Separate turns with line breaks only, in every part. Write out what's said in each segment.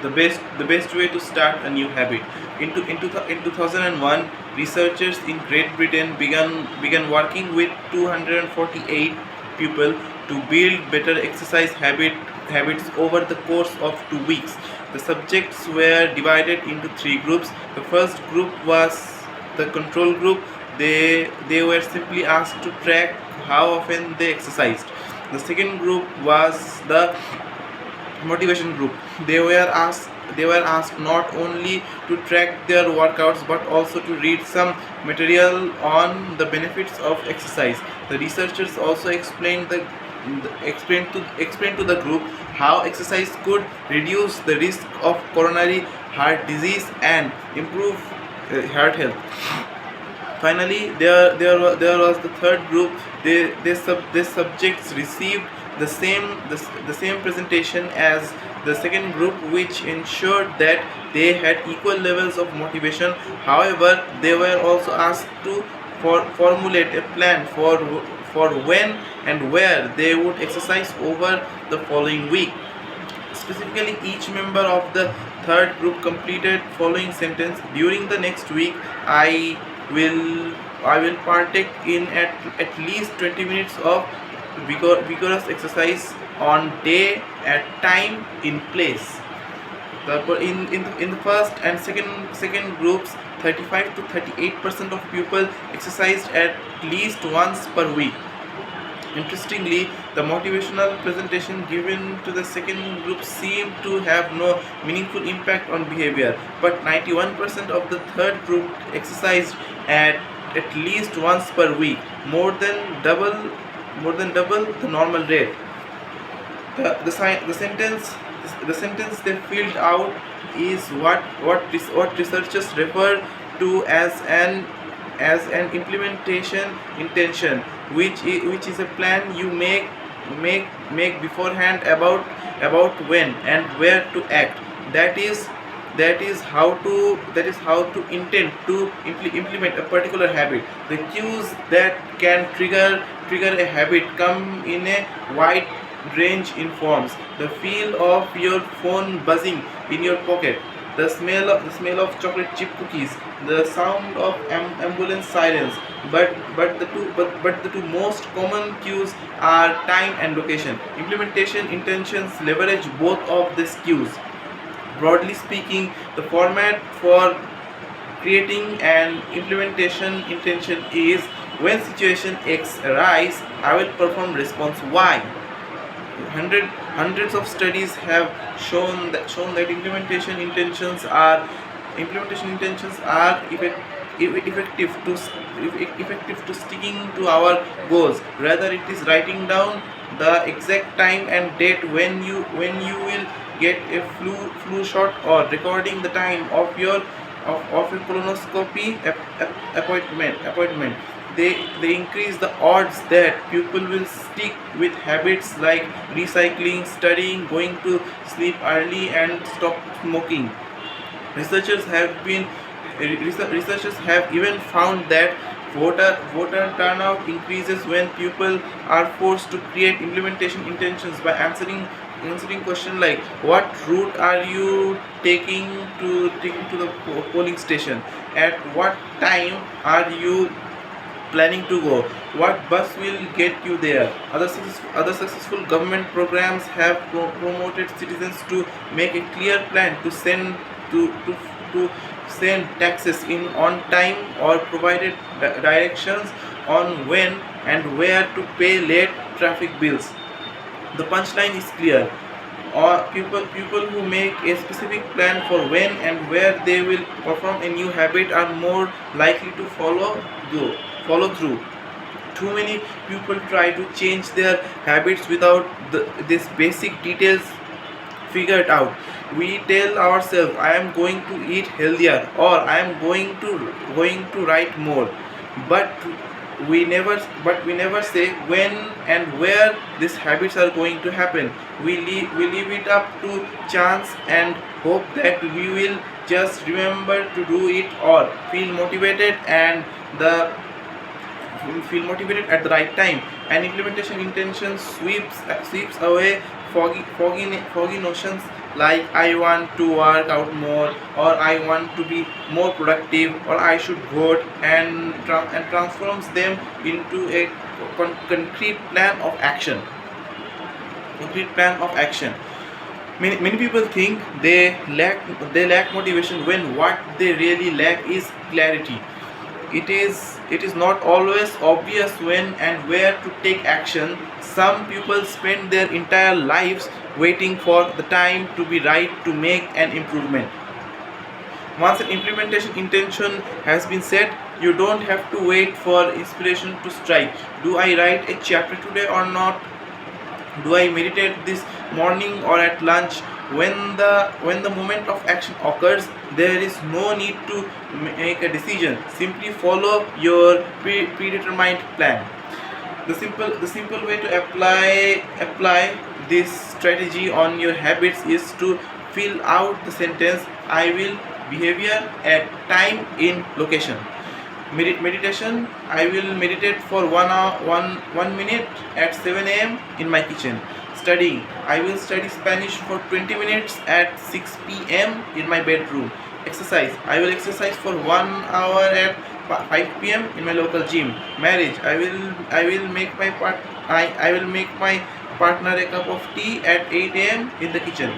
the best way to start a new habit. In 2001, researchers in Great Britain began working with 248 people to build better exercise habits over the course of 2 weeks. The subjects were divided into three groups. The first group was the control group. They were simply asked to track how often they exercised. The second group was the motivation group. They were asked not only to track their workouts but also to read some material on the benefits of exercise. The researchers also explained to the group how exercise could reduce the risk of coronary heart disease and improve heart health. Finally, there was the third group. These subjects received the same presentation as the second group, which ensured that they had equal levels of motivation. However, they were also asked to formulate a plan for when and where they would exercise over the following week. Specifically, each member of the third group completed following sentence: during the next week, will I will partake in at least 20 minutes of vigorous exercise on day, at time, in place. In the first and second groups, 35 to 38% of people exercised at least once per week. Interestingly, the motivational presentation given to the second group seemed to have no meaningful impact on behavior, but 91% of the third group exercised at least once per week, more than double the normal rate. The sentence they filled out is what researchers refer to as an implementation intention, which is a plan you make beforehand about when and where to act. That is how to intend to implement a particular habit. The cues that can trigger a habit come in a wide range in forms: the feel of your phone buzzing in your pocket, the smell of chocolate chip cookies, the sound of ambulance sirens. But the two most common cues are time and location. Implementation intentions leverage both of these cues. Broadly speaking, the format for creating an implementation intention is: when situation X arise, I will perform response Y. Hundreds of studies have shown that implementation intentions are effective to sticking to our goals. Rather, it is writing down the exact time and date when you will get a flu shot, or recording the time of a colonoscopy appointment. They increase the odds that people will stick with habits like recycling, studying, going to sleep early, and stop smoking. Researchers have been Researchers have even found that voter turnout increases when people are forced to create implementation intentions by answering questions like: what route are you taking to the polling station? At what time are you planning to go? What bus will get you there? Other successful government programs have promoted citizens to make a clear plan to send taxes in on time, or provided directions on when and where to pay late traffic bills. The punchline is clear: or people who make a specific plan for when and where they will perform a new habit are more likely to follow through. Too many people try to change their habits without these basic details figured out. We tell ourselves, I am going to eat healthier, or I am going to write more, but we never say when and where these habits are going to happen. We leave it up to chance and hope that we will just remember to do it, or the feel motivated at the right time. And implementation intention sweeps away foggy notions like I want to work out more, or I want to be more productive, or I should vote, and transforms them into a concrete plan of action. Concrete plan of action. Many people think they lack motivation when what they really lack is clarity. It is not always obvious when and where to take action. Some people spend their entire lives waiting for the time to be right to make an improvement. Once an implementation intention has been set, you don't have to wait for inspiration to strike. Do I write a chapter today or not? Do I meditate this morning or at lunch? When the moment of action occurs, there is no need to make a decision. Simply follow your predetermined plan. The simple way to apply this strategy on your habits is to fill out the sentence I will behavior at time in location. Meditation, I will meditate for 1 hour, 1 minute at 7 a.m. in my kitchen. Studying, I will study Spanish for 20 minutes at 6 p.m. in my bedroom. Exercise, I will exercise for 1 hour at 5 p.m. in my local gym. Marriage, I will make my partner a cup of tea at 8 a.m. in the kitchen.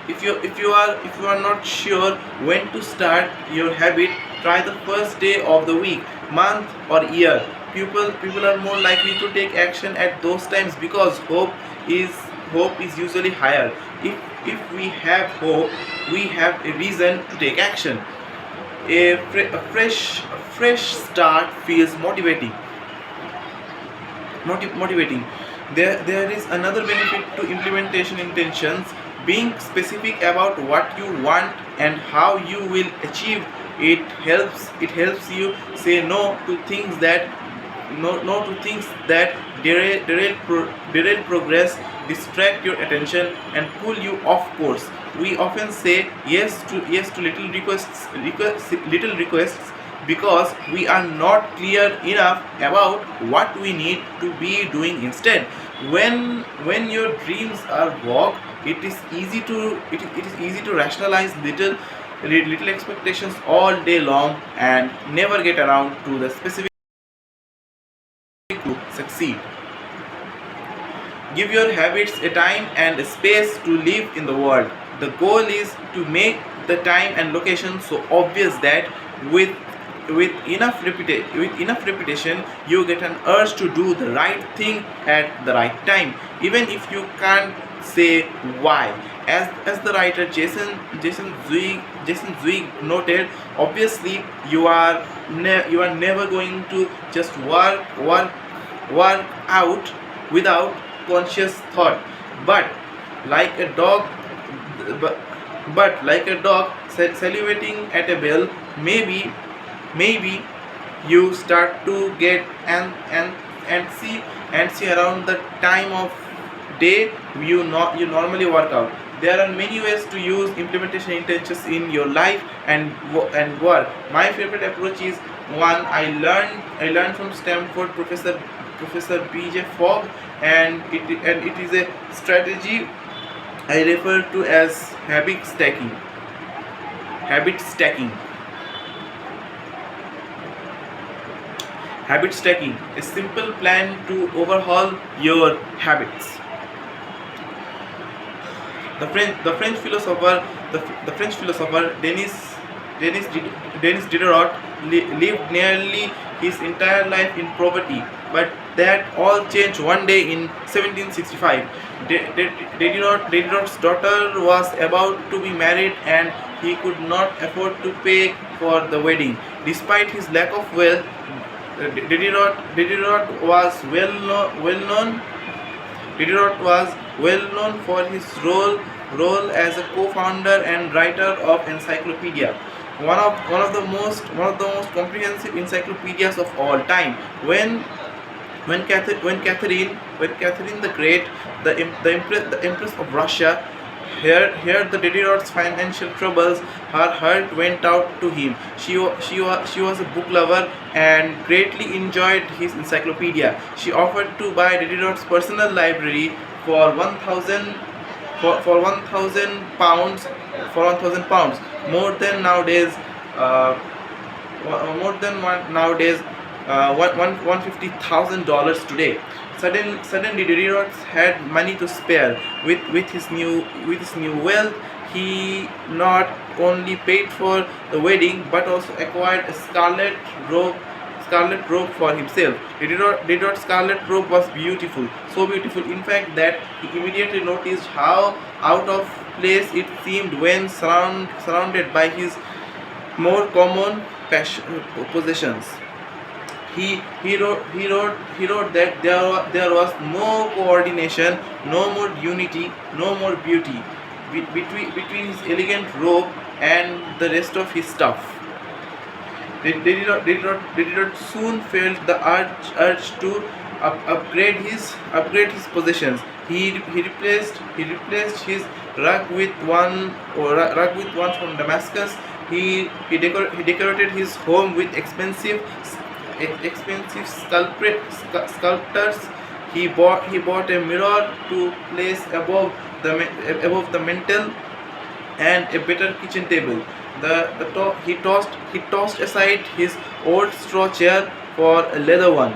If you are not sure when to start your habit, try the first day of the week, month, or year. People are more likely to take action at those times because hope is usually higher. If we have hope, we have a reason to take action. A fresh start feels motivating. There is another benefit to implementation intentions. Being specific about what you want and how you will achieve it helps you say no to things that derail progress, distract your attention, and pull you off course. We often say yes to little requests because we are not clear enough about what we need to be doing instead. When your dreams are vague, it is easy to rationalize little expectations all day long and never get around to the specific to succeed. Give your habits a time and a space to live in the world. The goal is to make the time and location so obvious that with with enough repetition you get an urge to do the right thing at the right time, even if you can't say why. As the writer Jason Zweig noted, obviously you are never going to just work out without conscious thought. But like a dog, but, but like a dog salivating at a bell, maybe you start to get and see around the time of day you normally work out. There are many ways to use implementation intentions in your life and work. My favorite approach is one I learned from Stanford Professor B.J. Fogg, and it is a strategy I refer to as habit stacking. Habit stacking. Habit stacking, a simple plan to overhaul your habits. The French philosopher Denis Diderot lived nearly his entire life in poverty, but that all changed one day in 1765. Diderot's daughter was about to be married, and he could not afford to pay for the wedding. Despite his lack of wealth, Diderot was well known for his role as a co-founder and writer of encyclopedia, one of the most comprehensive encyclopedias of all time. When Catherine the Great, the Empress of Russia, Here the Didierot's financial troubles, her heart went out to him. She was a book lover and greatly enjoyed his encyclopedia. She offered to buy Didierot's personal library for 1,000 for 1,000 pounds, more than nowadays. Uh, More than nowadays, $150,000 today. Suddenly, Deriot had money to spare. With his new wealth, he not only paid for the wedding but also acquired a scarlet robe for himself. Deriot's scarlet robe was beautiful, so beautiful in fact that he immediately noticed how out of place it seemed when surrounded by his more common possessions. He wrote that there was no coordination, no more unity, no more beauty between his elegant robe and the rest of his stuff. Did not soon felt the urge to upgrade his possessions. He replaced his rug with one from Damascus. He decorated his home with expensive sculptures. He bought a mirror to place above the mantel and a better kitchen table. He tossed aside his old straw chair for a leather one.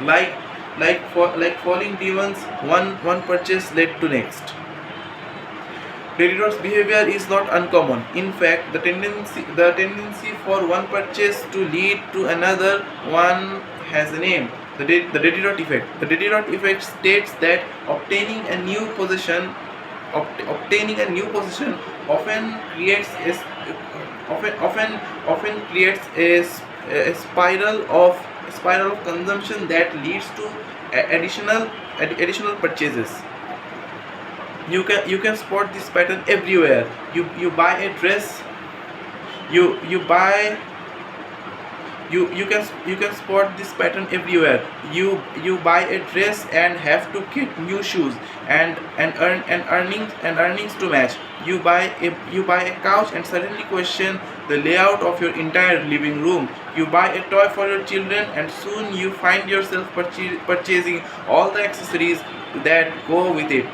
Like like falling demons, one purchase led to next. Creditor's behavior is not uncommon. In fact, the tendency for one purchase to lead to another one has a name. The Didierot effect. The Didierot effect states that obtaining a new position often creates a spiral of consumption that leads to additional purchases. You can spot this pattern everywhere. You buy a dress. You buy you can spot this pattern everywhere. You buy a dress and have to get new shoes and earnings to match. You buy a couch and suddenly question the layout of your entire living room. You buy a toy for your children and soon you find yourself purchasing all the accessories that go with it.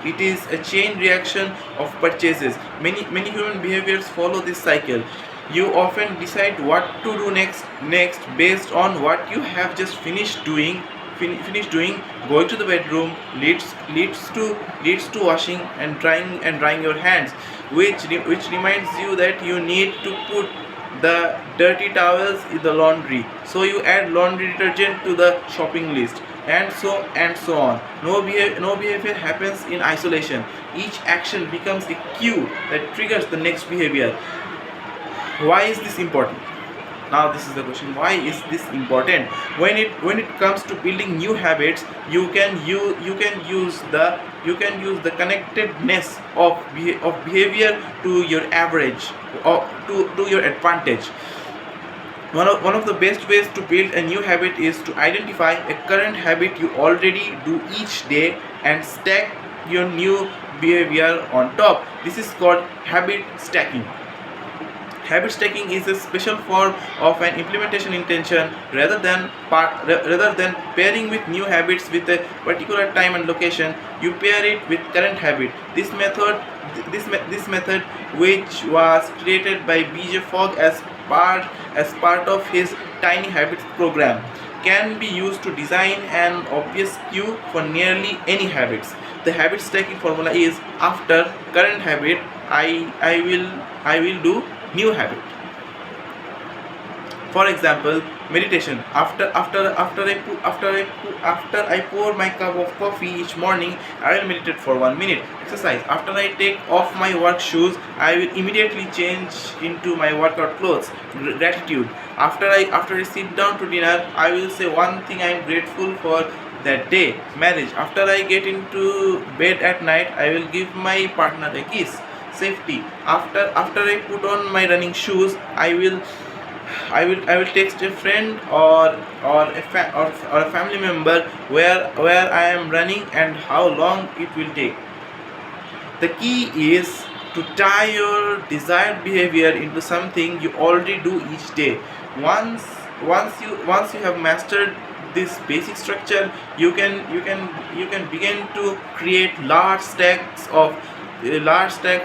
It is a chain reaction of purchases. Many human behaviors follow this cycle. You often decide what to do next based on what you have just finished doing. Finish doing. Going to the bedroom leads to washing and drying your hands, which reminds you that you need to put the dirty towels in the laundry. So you add laundry detergent to the shopping list, and so on. No behavior happens in isolation. Each action becomes a cue that triggers the next behavior. Why is this important? Now this is the question: why is this important? When it comes to building new habits, you can use the connectedness of behavior to your average, or to your advantage. One of the best ways to build a new habit is to identify a current habit you already do each day and stack your new behavior on top. This is called habit stacking. Habit stacking is a special form of an implementation intention. Rather than pairing with new habits with a particular time and location, you pair it with current habit. This method, which was created by BJ Fogg as part of his Tiny Habits program, can be used to design an obvious cue for nearly any habits. The habit stacking formula is: after current habit, I will do new habit. For example, meditation. After I pour my cup of coffee each morning, I will meditate for 1 minute. Exercise. After I take off my work shoes, I will immediately change into my workout clothes. Gratitude. After I sit down to dinner, I will say one thing I am grateful for that day. Marriage. After I get into bed at night, I will give my partner a kiss. Safety. After I put on my running shoes, I will text a friend or a family member where I am running and how long it will take. The key is to tie your desired behavior into something you already do each day. Once once you have mastered this basic structure, you can begin to create large stacks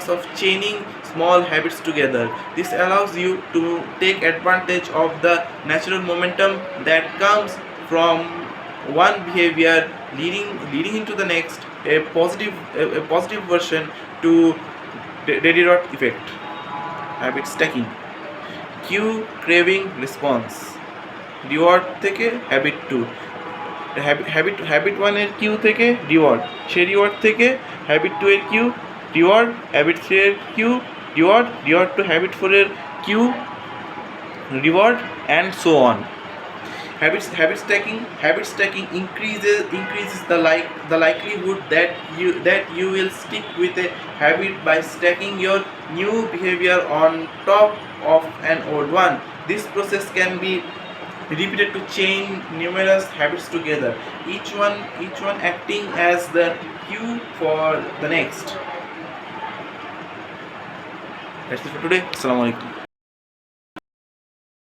of chaining small habits together. This allows you to take advantage of the natural momentum that comes from one behavior leading into the next, a positive version to daily dot effect. Habit stacking. Cue, craving, response. Reward থেকে habit two, habit ওয়ানের cue থেকে reward, সেই reward থেকে habit two এর cue reward, habit three এর cue reward, reward to habit four এর cue reward, and so on. Habit stacking increases the likelihood that you will stick with a habit by stacking your new behavior on top of an old one. This process can be repeated to chain numerous habits together, each one acting as the cue for the next. That's it for today. Assalamu alaikum.